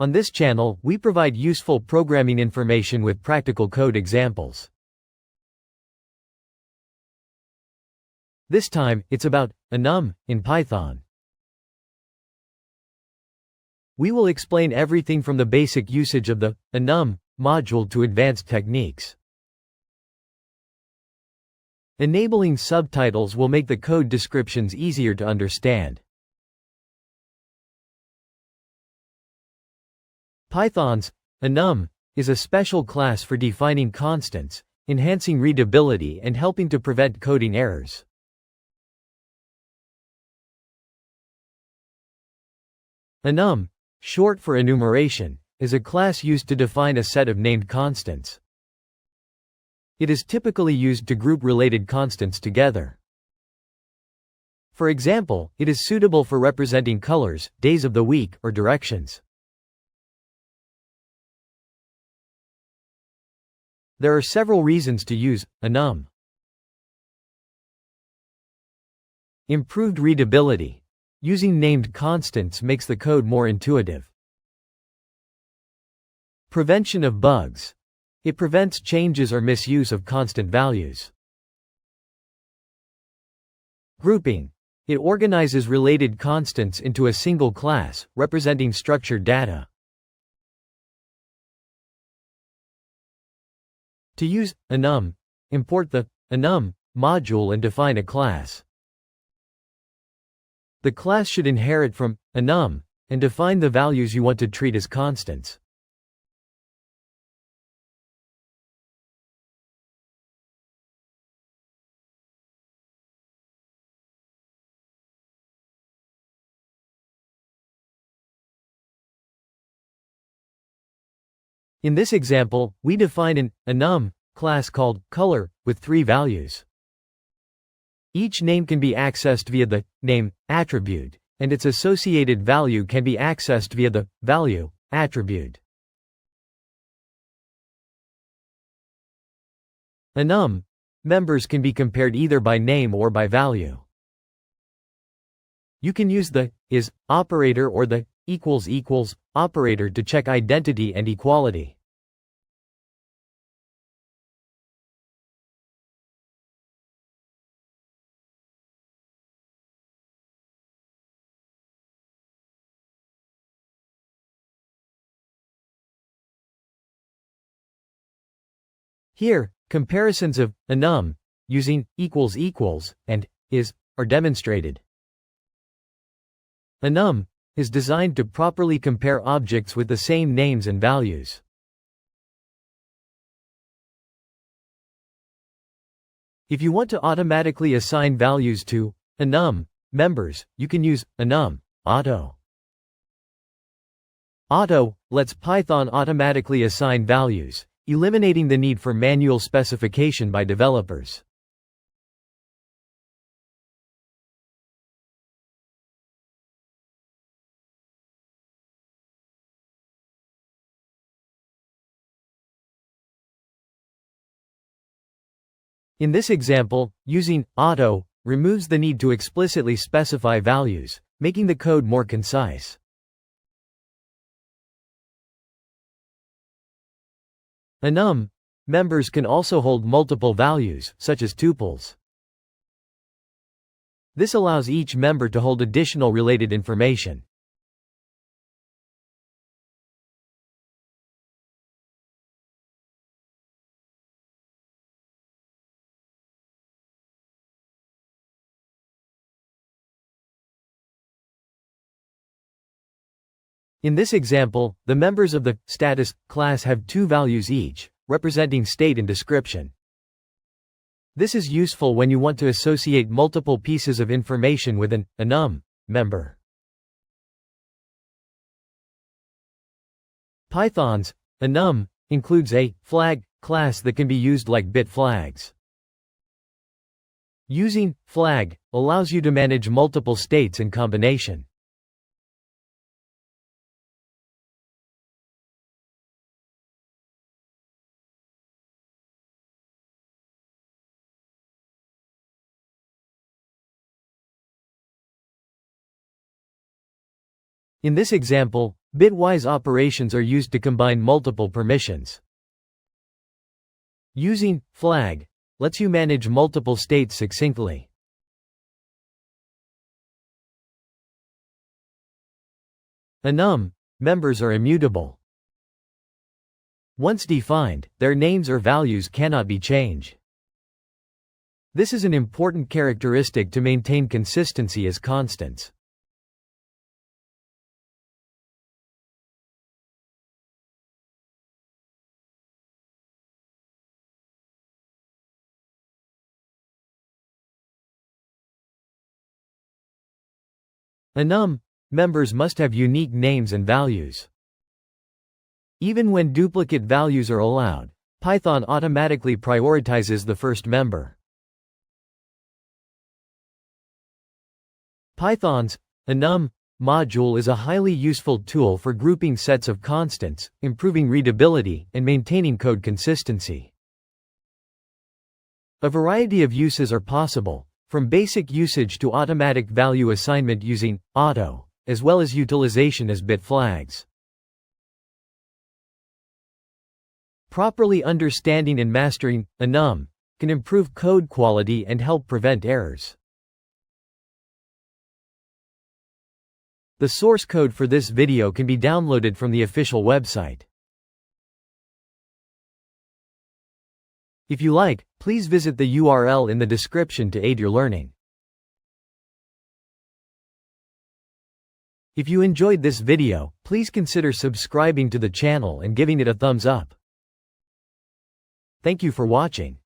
On this channel, we provide useful programming information with practical code examples. This time, it's about enum in Python. We will explain everything from the basic usage of the enum module to advanced techniques. Enabling subtitles will make the code descriptions easier to understand. Python's enum is a special class for defining constants, enhancing readability and helping to prevent coding errors. Enum, short for enumeration, is a class used to define a set of named constants. It is typically used to group related constants together. For example, it is suitable for representing colors, days of the week, or directions. There are several reasons to use enum. Improved readability. Using named constants makes the code more intuitive. Prevention of bugs. It prevents changes or misuse of constant values. Grouping. It organizes related constants into a single class, representing structured data. To use enum, import the enum module and define a class. The class should inherit from enum and define the values you want to treat as constants. In this example, we define an enum class called color with 3 values. Each name can be accessed via the name attribute, and its associated value can be accessed via the value attribute. Enum members can be compared either by name or by value. You can use the is operator or the equals operator to check identity and equality. Here, comparisons of enum using equals and is are demonstrated. Enum is designed to properly compare objects with the same names and values. If you want to automatically assign values to enum members, you can use enum auto. Auto lets Python automatically assign values, eliminating the need for manual specification by developers. In this example, using auto removes the need to explicitly specify values, making the code more concise. Enum members can also hold multiple values, such as tuples. This allows each member to hold additional related information. In this example, the members of the status class have 2 values each, representing state and description. This is useful when you want to associate multiple pieces of information with an enum member. Python's enum includes a flag class that can be used like bit flags. Using flag allows you to manage multiple states in combination. In this example, Bitwise operations are used to combine multiple permissions. Using flag lets you manage multiple states succinctly. Enum members are immutable. Once defined, their names or values cannot be changed. This is an important characteristic to maintain consistency as constants. Enum members must have unique names and values. Even when duplicate values are allowed, Python automatically prioritizes the first member. Python's enum module is a highly useful tool for grouping sets of constants, improving readability, and maintaining code consistency. A variety of uses are possible, from basic usage to automatic value assignment using auto, as well as utilization as bit flags. Properly understanding and mastering enum can improve code quality and help prevent errors. The source code for this video can be downloaded from the official website. If you like, please visit the URL in the description to aid your learning. If you enjoyed this video, please consider subscribing to the channel and giving it a thumbs up. Thank you for watching.